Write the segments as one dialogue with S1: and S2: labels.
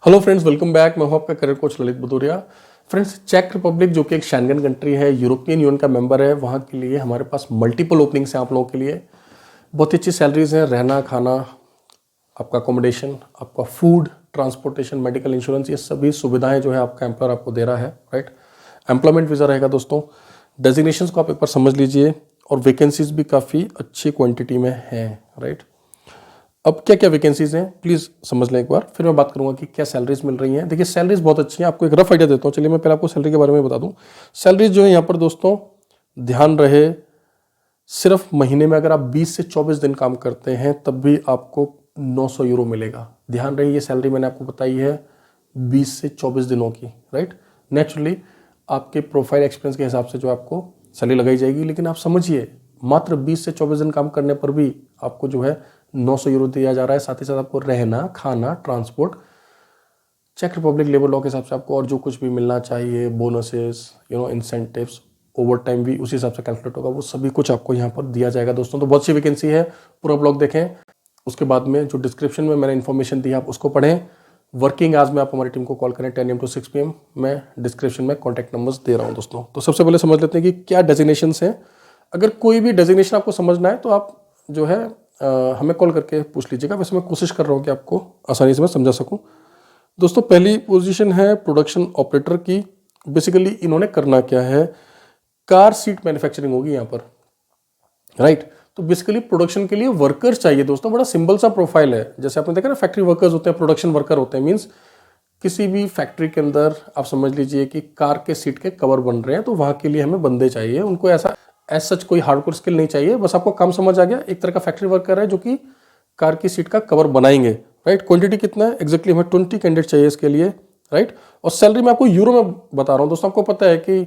S1: Hello friends, welcome back. मैं हूं आपका career coach Lalit Bhadauria. Friends, चेक रिपब्लिक जो कि एक शेंगन कंट्री है, यूरोपियन यूनियन का मेंबर है, वहां के लिए हमारे पास मल्टीपल ओपनिंग्स हैं आप लोगों के लिए। बहुत ही अच्छी सैलरीज हैं, रहना खाना, आपका अकोमोडेशन, आपका फूड, ट्रांसपोर्टेशन, मेडिकल इंश्योरेंस, ये सभी सुविधाएं जो है आपका एम्प्लॉयर आपको दे रहा है। राइट, एम्प्लॉयमेंट वीज़ा रहेगा दोस्तों। डेजिग्नेशंस को आप एक बार समझ लीजिए और वैकेंसीज भी काफ़ी अच्छी क्वांटिटी में हैं। राइट, अब क्या क्या वैकेंसीज हैं प्लीज़ समझ लें एक बार, फिर मैं बात करूंगा कि क्या सैलरीज मिल रही हैं। देखिए, सैलरीज बहुत अच्छी हैं, आपको एक रफ आइडिया देता हूं। चलिए मैं पहले आपको सैलरी के बारे में बता दूं। सैलरीज जो है यहाँ पर दोस्तों, ध्यान रहे, सिर्फ महीने में अगर आप 20 से 24 दिन काम करते हैं तब भी आपको 900 यूरो मिलेगा। ध्यान रहे, ये सैलरी मैंने आपको बताई है 20 से 24 दिनों की। राइट, नेचुरली आपके प्रोफाइल एक्सपीरियंस के हिसाब से जो आपको सैलरी लगाई जाएगी, लेकिन आप समझिए मात्र 20 से 24 दिन काम करने पर भी आपको जो है 900 यूरो दिया जा रहा है। साथ ही साथ आपको रहना खाना ट्रांसपोर्ट, चेक रिपब्लिक लेबर लॉ के हिसाब से आपको और जो कुछ भी मिलना चाहिए, बोनसेस, इंसेंटिव्स, ओवर टाइम भी उसी हिसाब से कैलकुलेट होगा, वो सभी कुछ आपको यहाँ पर दिया जाएगा दोस्तों। तो बहुत सी वैकेंसी है, पूरा ब्लॉग देखें। उसके बाद में जो डिस्क्रिप्शन में मैंने इन्फॉर्मेशन दी है आप उसको पढ़ें। वर्किंग आवर्स में आप हमारी टीम को कॉल करें 10 AM to 6 PM। मैं डिस्क्रिप्शन में कॉन्टैक्ट नंबर्स दे रहा हूँ दोस्तों। तो सबसे पहले समझ लेते हैं कि क्या डेजिग्नेशंस हैं। अगर कोई भी डेजिग्नेशन आपको समझना है तो आप जो है हमें कॉल करके पूछ लीजिएगा। वैसे मैं कोशिश कर रहा हूँ कि आपको आसानी से मैं समझा सकूँ। दोस्तों, पहली पोजीशन है प्रोडक्शन ऑपरेटर की। बेसिकली इन्होंने करना क्या है, कार सीट मैन्युफैक्चरिंग होगी यहाँ पर। राइट, तो बेसिकली प्रोडक्शन के लिए वर्कर्स चाहिए दोस्तों। बड़ा सिंपल सा प्रोफाइल है, जैसे आपने देखा ना, फैक्ट्री वर्कर्स होते हैं, प्रोडक्शन वर्कर होते हैं। मीन्स किसी भी फैक्ट्री के अंदर आप समझ लीजिए कि कार के सीट के कवर बन रहे हैं, तो वहां के लिए हमें बंदे चाहिए। उनको ऐसा एज सच कोई हार्डकोर स्किल नहीं चाहिए, बस आपको काम समझ आ गया। एक तरह का फैक्ट्री वर्कर है जो कि कार की सीट का कवर बनाएंगे। राइट, क्वांटिटी कितना है एग्जैक्टली, हमें 20 कैंडिडेट चाहिए इसके लिए। राइट, और सैलरी मैं आपको यूरो में बता रहा हूँ दोस्तों। आपको पता है कि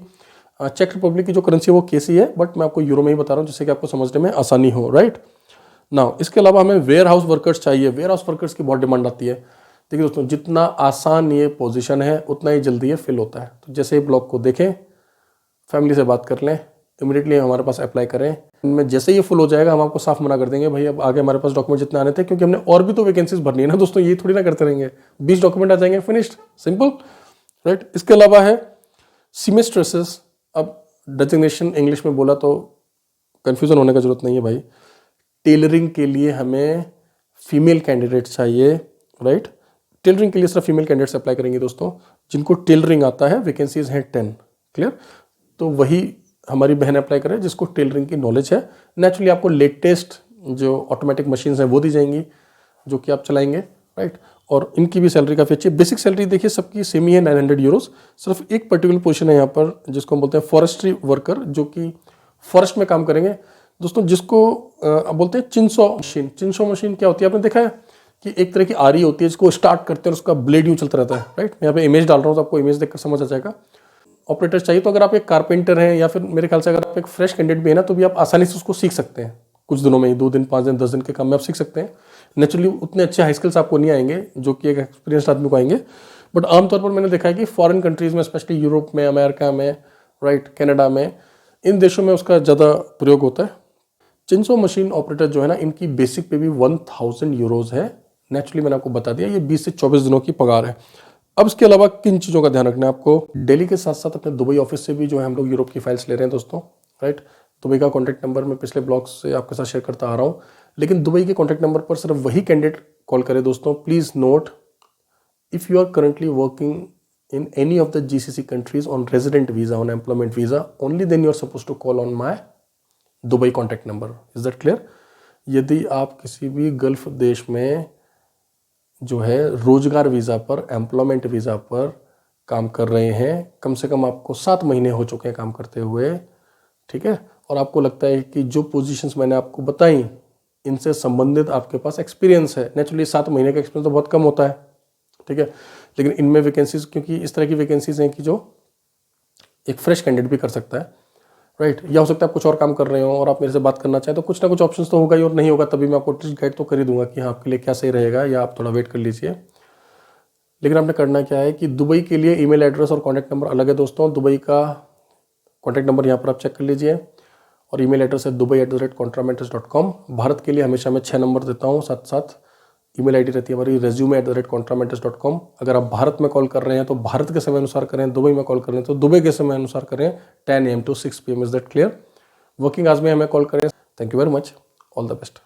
S1: चेक रिपब्लिक की जो करेंसी है वो केसी है, बट मैं आपको यूरो में ही बता रहा हूँ जिससे कि आपको समझने में आसानी हो। राइट, नाउ इसके अलावा हमें वेयर हाउस वर्कर्स चाहिए। वेयर हाउस वर्कर्स की बहुत डिमांड आती है। देखिए दोस्तों, जितना आसान ये पोजीशन है उतना ही जल्दी ये फिल होता है। तो जैसे ही ब्लॉग को देखें, फैमिली से बात कर लें, इमीडिएटली हमारे पास अप्लाई करें। इनमें जैसे ही फुल हो जाएगा हम आपको साफ मना कर देंगे, भाई अब आगे हमारे पास डॉक्यूमेंट जितने आने थे, क्योंकि हमने और भी तो वैकेंसीज भरनी है ना दोस्तों। ये थोड़ी ना करते रहेंगे, 20 डॉक्यूमेंट आ जाएंगे, फिनिश्ड, सिंपल। राइट, इसके अलावा है सीमेस्ट्रेसेस। अब डेजिग्नेशन इंग्लिश में बोला तो कंफ्यूजन होने का जरूरत नहीं है भाई। टेलरिंग के लिए हमें फीमेल कैंडिडेट चाहिए। राइट, टेलरिंग के लिए सिर्फ फीमेल कैंडिडेट्स अप्लाई करेंगे दोस्तों जिनको टेलरिंग आता है। वैकेंसीज हैं 10। क्लियर, तो वही हमारी बहन अप्लाई करें जिसको टेलरिंग की नॉलेज है। नेचुरली आपको लेटेस्ट जो ऑटोमेटिक मशीन हैं वो दी जाएंगी जो कि आप चलाएंगे। राइट, और इनकी भी सैलरी काफ़ी अच्छी है। बेसिक सैलरी देखिए सबकी सेम ही है, 900 यूरोज। सिर्फ एक पर्टिकुलर पोजीशन है यहाँ पर जिसको हम बोलते हैं फॉरेस्ट्री वर्कर, जो कि फॉरेस्ट में काम करेंगे दोस्तों। जिसको बोलते हैं चिंसो मशीन। चिंसो मशीन क्या होती है, आपने देखा है कि एक तरह की आरी होती है जिसको स्टार्ट करते हैं और उसका ब्लेड यूँ चलता रहता है। राइट, मैं यहाँ पे इमेज डाल रहा हूँ तो आपको इमेज देखकर समझ आ जाएगा। ऑपरेटर चाहिए तो अगर आप एक कारपेंटर हैं या फिर मेरे ख्याल से अगर आप एक फ्रेश कैंडिडेट भी है ना, तो भी आप आसानी से उसको सीख सकते हैं कुछ दिनों में ही। 2 दिन 5 दिन 10 दिन के काम में आप सीख सकते हैं। नेचुरली उतने अच्छे हाई स्किल्स आपको नहीं आएंगे जो कि एक एक्सपीरियंस्ड आदमी को आएंगे, बट आमतौर पर मैंने देखा है कि फॉरेन कंट्रीज में, स्पेशली यूरोप में, अमेरिका में, राइट, कनाडा में, इन देशों में उसका ज़्यादा प्रयोग होता है। चिंसो मशीन ऑपरेटर जो है ना, इनकी बेसिक पे भी 1000 यूरोज है। नेचुरली मैंने आपको बता दिया ये 20 से 24 दिनों की पगार है। अब इसके अलावा किन चीज़ों का ध्यान रखना है आपको, दिल्ली के साथ साथ अपने दुबई ऑफिस से भी जो है हम लोग यूरोप की फाइल्स ले रहे हैं दोस्तों। राइट, दुबई का कॉन्टैक्ट नंबर मैं पिछले ब्लॉग्स से आपके साथ शेयर करता आ रहा हूँ, लेकिन दुबई के कॉन्टैक्ट नंबर पर सिर्फ वही कैंडिडेट कॉल करे दोस्तों। Please note, if you are currently working in any of the GCC countries on resident visa, on employment visa, only then you are supposed to call on my Dubai contact number. Is that clear? यदि आप किसी भी gulf देश में जो है रोजगार visa पर, एम्प्लॉयमेंट वीज़ा पर काम कर रहे हैं, कम से कम आपको 7 महीने हो चुके हैं काम करते हुए, ठीक है, और आपको लगता है कि जो पोजीशंस मैंने आपको बताई इनसे संबंधित आपके पास एक्सपीरियंस है। नेचुरली 7 महीने का एक्सपीरियंस तो बहुत कम होता है, ठीक है, लेकिन इनमें वैकेंसीज, क्योंकि इस तरह की वैकेंसीज हैं कि जो एक फ्रेश कैंडिडेट भी कर सकता है। राइट, या हो सकता है आप कुछ और काम कर रहे हो और आप मेरे से बात करना चाहें तो कुछ ना कुछ ऑप्शंस तो होगा ही, और नहीं होगा तभी मैं आपको टिप्स गाइड तो कर ही दूंगा कि हाँ आपके लिए क्या सही रहेगा, या आप थोड़ा वेट कर लीजिए। लेकिन आपने करना क्या है कि दुबई के लिए ईमेल एड्रेस और कॉन्टैक्ट नंबर अलग है दोस्तों। दुबई का कॉन्टैक्ट नंबर यहाँ पर आप चेक कर लीजिए, और ईमेल एड्रेस है dubai@contramentis.com। भारत के लिए हमेशा मैं 6 नंबर देता हूँ, साथ साथ ईमेल आईडी रहती है हमारी resume@contramentis.com। अगर आप भारत में कॉल कर रहे हैं तो भारत के समय अनुसार करें, दुबई में कॉल कर रहे हैं तो दुबई के समय अनुसार करें, 10 AM to 6 PM। Is that clear? Working hours में हमें कॉल करें। Thank you very much, all the best.